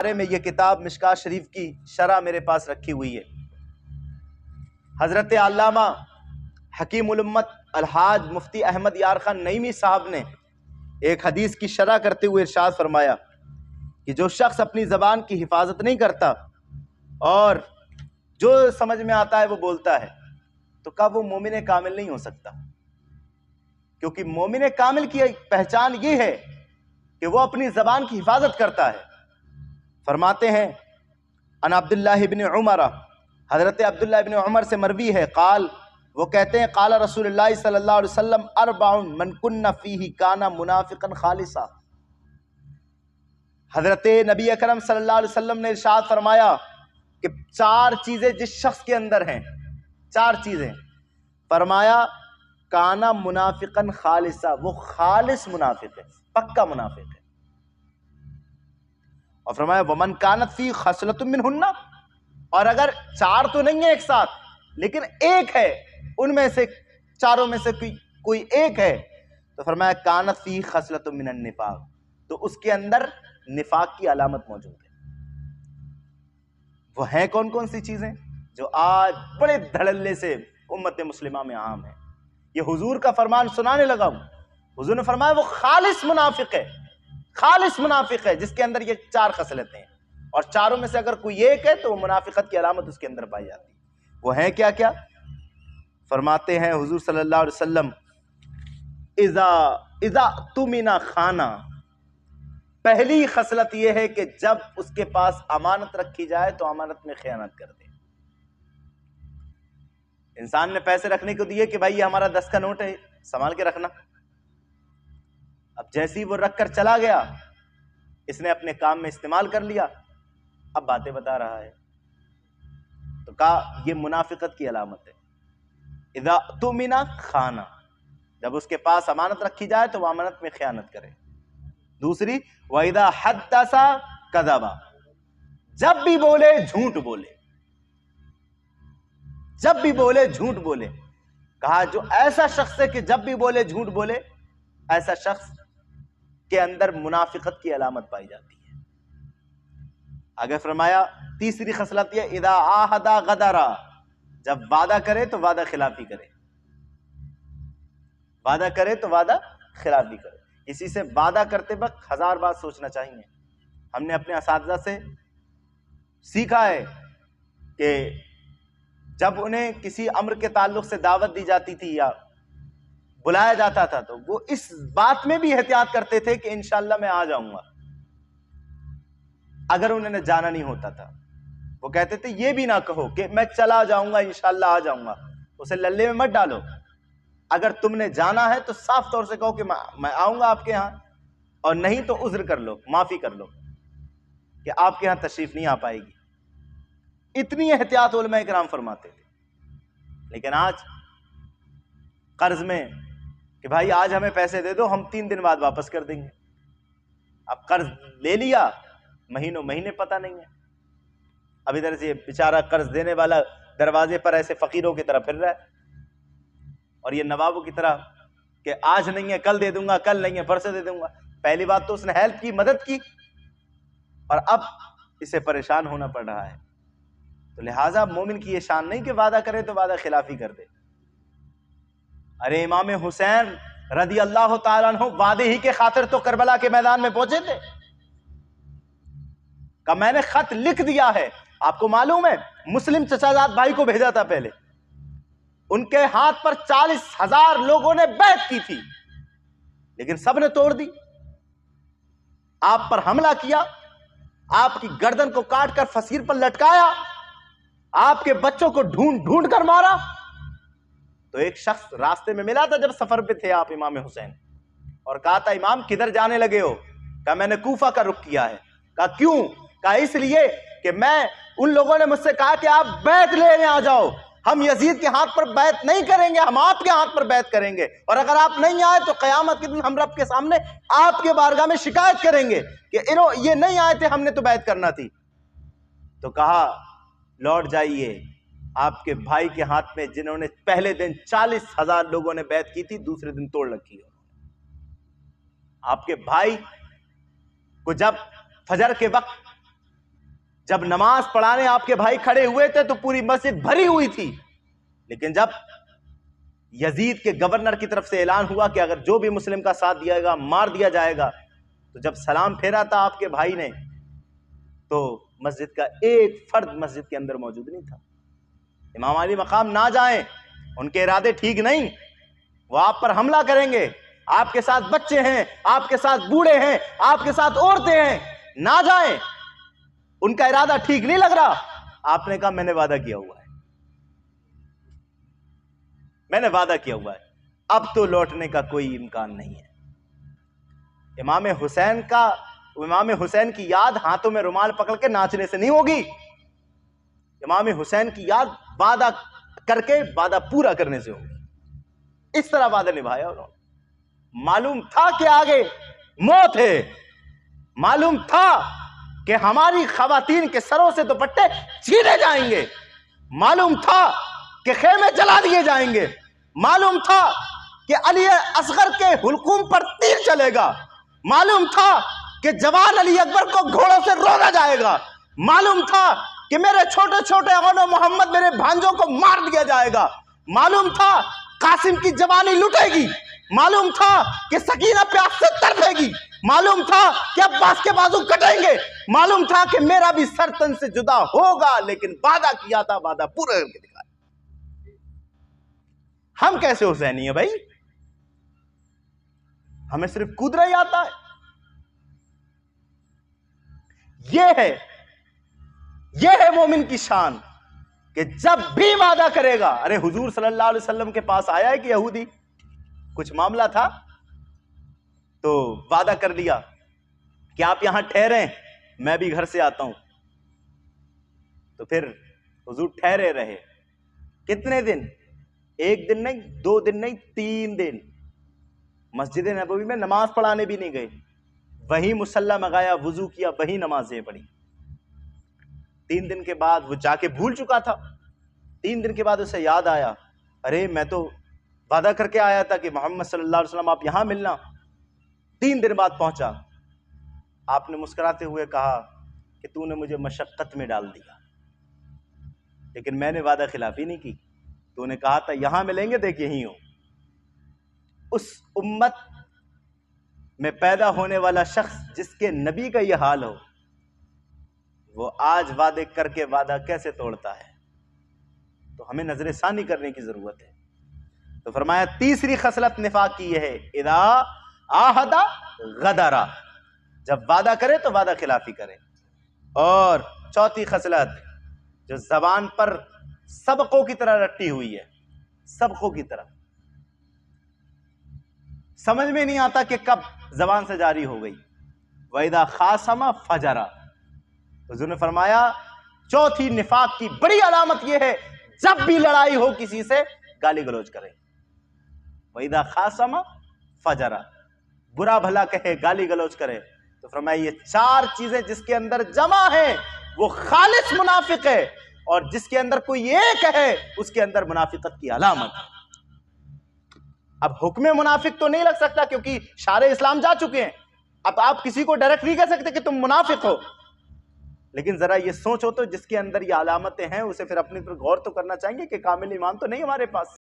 بارے میں یہ کتاب مشکات شریف کی شرح میرے پاس رکھی ہوئی ہے۔ حضرت علامہ حکیم الامت الحاج مفتی احمد یار خان نعیمی صاحب نے ایک حدیث کی شرح کرتے ہوئے ارشاد فرمایا کہ جو شخص اپنی زبان کی حفاظت نہیں کرتا اور جو سمجھ میں آتا ہے وہ بولتا ہے تو کیا وہ مومن کامل نہیں ہو سکتا؟ کیونکہ مومن کامل کی پہچان یہ ہے کہ وہ اپنی زبان کی حفاظت کرتا ہے۔ فرماتے ہیں ان عبداللہ ابن عمر، حضرت عبداللہ ابن عمر سے مروی ہے، قال، وہ کہتے ہیں قال رسول اللہ صلی اللہ علیہ وسلم اربع من کن فیہ کان منافقا خالصا۔ حضرت نبی اکرم صلی اللہ علیہ وسلم نے ارشاد فرمایا کہ 4 چیزیں جس شخص کے اندر ہیں، 4 چیزیں، فرمایا کانا منافقا خالصا، وہ خالص منافق ہے، پکا منافق ہے۔ اور فرمایا ومن کانت فی خصلۃ منہن، اور اگر 4 تو نہیں ہے ایک ساتھ لیکن ایک ہے ان میں سے، 4 میں سے کوئی ایک ہے، تو فرمایا کانت فی خصلۃ من النفاق، تو اس کے اندر نفاق کی علامت موجود ہے۔ وہ ہیں کون کون سی چیزیں جو آج بڑے دھڑلے سے امت مسلمہ میں عام ہیں؟ یہ حضور کا فرمان سنانے لگا ہوں۔ حضور نے فرمایا وہ خالص منافق ہے، خالص منافق ہے جس کے اندر یہ 4 خصلتیں ہیں، اور 4 میں سے اگر کوئی ایک ہے تو وہ منافقت کی علامت اس کے اندر پائی جاتی ہے۔ وہ ہیں کیا کیا؟ فرماتے ہیں حضور صلی اللہ علیہ وسلم اذا تمنا خانہ، پہلی خصلت یہ ہے کہ جب اس کے پاس امانت رکھی جائے تو امانت میں خیانت کر دے۔ انسان نے پیسے رکھنے کو دیے کہ بھائی یہ ہمارا 10 کا نوٹ ہے، سنبھال کے رکھنا۔ اب جیسے ہی وہ رکھ کر چلا گیا، اس نے اپنے کام میں استعمال کر لیا، اب باتیں بتا رہا ہے، تو کہا یہ منافقت کی علامت ہے۔ اذا تمنا خانہ، جب اس کے پاس امانت رکھی جائے تو وہ امانت میں خیانت کرے۔ دوسری وَإِذَا حَدَّثَ كَذَبَ، جب بھی بولے جھوٹ بولے، جب بھی بولے جھوٹ بولے۔ کہا جو ایسا شخص ہے کہ جب بھی بولے جھوٹ بولے، ایسا شخص کے اندر منافقت کی علامت پائی جاتی ہے۔ آگے فرمایا تیسری خصلت یہ اذا عاہد غدر، جب وعدہ کرے تو وعدہ خلافی کرے، وعدہ کرے تو وعدہ خلافی کرے۔ کسی سے وعدہ کرتے وقت 1000 بات سوچنا چاہیے۔ ہم نے اپنے اساتذہ سے سیکھا ہے کہ جب انہیں کسی امر کے تعلق سے دعوت دی جاتی تھی یا بلایا جاتا تھا تو وہ اس بات میں بھی احتیاط کرتے تھے کہ انشاءاللہ میں آ جاؤں گا۔ اگر انہوں نے جانا نہیں ہوتا تھا وہ کہتے تھے یہ بھی نہ کہو کہ میں چلا جاؤں گا انشاءاللہ آ جاؤں گا، اسے للے میں مت ڈالو۔ اگر تم نے جانا ہے تو صاف طور سے کہو کہ میں آؤں گا آپ کے ہاں، اور نہیں تو عذر کر لو، معافی کر لو کہ آپ کے ہاں تشریف نہیں آ پائے گی۔ اتنی احتیاط علماء کرام فرماتے تھے۔ لیکن آج قرض میں کہ بھائی آج ہمیں پیسے دے دو، ہم 3 دن بعد واپس کر دیں گے۔ اب قرض لے لیا، مہینوں مہینے پتہ نہیں ہے، اب ادھر سے بیچارہ قرض دینے والا دروازے پر ایسے فقیروں کی طرح پھر رہا ہے، اور یہ نوابوں کی طرح کہ آج نہیں ہے کل دے دوں گا، کل نہیں ہے پرسوں دے دوں گا۔ پہلی بات تو اس نے ہیلپ کی، مدد کی، اور اب اسے پریشان ہونا پڑ رہا ہے۔ تو لہٰذا مومن کی یہ شان نہیں کہ وعدہ کرے تو وعدہ خلافی کر دے۔ ارے امام حسین رضی اللہ تعالیٰ عنہ وعدے ہی کے خاطر تو کربلا کے میدان میں پہنچے تھے کہ میں نے خط لکھ دیا ہے۔ آپ کو معلوم ہے مسلم چچا زاد بھائی کو بھیجا تھا پہلے، ان کے ہاتھ پر 40,000 لوگوں نے بیعت کی تھی، لیکن سب نے توڑ دی۔ آپ پر حملہ کیا، آپ کی گردن کو کاٹ کر فصیل پر لٹکایا، آپ کے بچوں کو ڈھونڈ ڈھونڈ کر مارا۔ تو ایک شخص راستے میں ملا تھا جب سفر پہ تھے آپ امام حسین، اور کہا تھا امام کدھر جانے لگے ہو؟ کہا میں نے کوفہ کا رخ کیا ہے۔ کہا کیوں؟ کہا اس لیے کہ میں ان لوگوں نے مجھ سے کہا کہ آپ بیعت لینے آ جاؤ، ہم یزید کے ہاتھ پر بیعت نہیں کریں گے، ہم آپ کے ہاتھ پر بیعت کریں گے، اور اگر آپ نہیں آئے تو قیامت کے دن ہم رب کے سامنے آپ کے بارگاہ میں شکایت کریں گے کہ یہ نہیں آئے تھے، ہم نے تو بیعت کرنا تھی۔ تو کہا لوٹ جائیے، آپ کے بھائی کے ہاتھ میں جنہوں نے پہلے دن 40,000 لوگوں نے بیعت کی تھی، دوسرے دن توڑ رکھی ہے۔ آپ کے بھائی کو جب فجر کے وقت جب نماز پڑھانے آپ کے بھائی کھڑے ہوئے تھے تو پوری مسجد بھری ہوئی تھی، لیکن جب یزید کے گورنر کی طرف سے اعلان ہوا کہ اگر جو بھی مسلم کا ساتھ دیا گا مار دیا جائے گا، تو جب سلام پھیرا تھا آپ کے بھائی نے تو مسجد کا ایک فرد مسجد کے اندر موجود نہیں تھا۔ امام علی مقام نہ جائیں، ان کے ارادے ٹھیک نہیں، وہ آپ پر حملہ کریں گے، آپ کے ساتھ بچے ہیں، آپ کے ساتھ بوڑھے ہیں، آپ کے ساتھ عورتیں ہیں، نہ جائیں، ان کا ارادہ ٹھیک نہیں لگ رہا۔ آپ نے کہا میں نے وعدہ کیا ہوا ہے، میں نے وعدہ کیا ہوا ہے، اب تو لوٹنے کا کوئی امکان نہیں ہے۔ امام حسین کی یاد ہاتھوں میں رومال پکڑ کے ناچنے سے نہیں ہوگی، امام حسین کی یاد وعدہ کر کے وعدہ پورا کرنے سے ہوگی۔ اس طرح وعدہ نبھایا انہوں نے۔ معلوم تھا کہ آگے موت ہے، معلوم تھا کہ ہماری خواتین کے سروں سے دوپٹے چھینے جائیں گے، معلوم تھا کہ خیمے جلا دیے جائیں گے، معلوم تھا کہ علی اصغر کے حلقوم پر تیر چلے گا، معلوم تھا کہ جوان علی اکبر کو گھوڑوں سے رونا جائے گا، معلوم تھا کہ میرے چھوٹے چھوٹے اغنو محمد میرے بھانجوں کو مار دیا جائے گا، معلوم تھا قاسم کی جوانی لٹے گی، معلوم تھا کہ سکینہ پیاس سے تڑپے گی، معلوم تھا کہ عباس کے بازو کٹیں گے، معلوم تھا کہ میرا بھی سر تن سے جدا ہوگا، لیکن وعدہ کیا تھا وعدہ پورا کر کے دکھایا۔ ہم کیسے حسینی ہیں بھائی؟ ہمیں صرف کودرا ہی آتا ہے۔ یہ ہے مومن کی شان کہ جب بھی وعدہ کرے گا، ارے حضور صلی اللہ علیہ وسلم کے پاس آیا ہے کہ یہودی، کچھ معاملہ تھا تو وعدہ کر لیا کہ آپ یہاں ٹھہریں، میں بھی گھر سے آتا ہوں، تو پھر حضور ٹھہرے رہے۔ کتنے دن؟ ایک دن نہیں، 2 دن نہیں، 3 دن مسجد نبوی میں نماز پڑھانے بھی نہیں گئے، وہیں مصلی منگایا، وضو کیا، وہیں نمازیں پڑھی۔ 3 دن کے بعد وہ جا کے بھول چکا تھا، 3 دن کے بعد اسے یاد آیا، ارے میں تو وعدہ کر کے آیا تھا کہ محمد صلی اللہ علیہ وسلم آپ یہاں ملنا۔ 3 دن بعد پہنچا، آپ نے مسکراتے ہوئے کہا کہ تو نے مجھے مشقت میں ڈال دیا، لیکن میں نے وعدہ خلافی نہیں کی، تو نے کہا تھا یہاں ملیں گے، دیکھ یہیں ہو۔ اس امت میں پیدا ہونے والا شخص جس کے نبی کا یہ حال ہو، وہ آج وعدے کر کے وعدہ کیسے توڑتا ہے؟ تو ہمیں نظر ثانی کرنے کی ضرورت ہے۔ تو فرمایا تیسری خصلت نفاق کی یہ ہے، اذا عاہد غدر، جب وعدہ کرے تو وعدہ خلافی کرے۔ اور چوتھی خصلت جو زبان پر سبقوں کی طرح رٹی ہوئی ہے، سبقوں کی طرح، سمجھ میں نہیں آتا کہ کب زبان سے جاری ہو گئی، وَإِذَا خَاصَمَ فَجَرَ۔ حضور نے فرمایا چوتھی نفاق کی بڑی علامت یہ ہے، جب بھی لڑائی ہو کسی سے گالی گلوچ کرے، وَإِذَا خَاصَمَ فَجَرَ، برا بھلا کہے، گالی گلوچ کرے۔ تو فرمایا یہ 4 چیزیں جس کے اندر جمع ہیں وہ خالص منافق ہے، اور جس کے اندر کوئی ایک ہے اس کے اندر منافقت کی علامت ہے۔ اب حکم منافق تو نہیں لگ سکتا کیونکہ شارع اسلام جا چکے ہیں، اب آپ کسی کو ڈائریکٹ نہیں کہہ سکتے کہ تم منافق ہو، لیکن ذرا یہ سوچو تو جس کے اندر یہ علامتیں ہیں اسے پھر اپنی پر غور تو کرنا چاہیے کہ کامل ایمان تو نہیں ہمارے پاس۔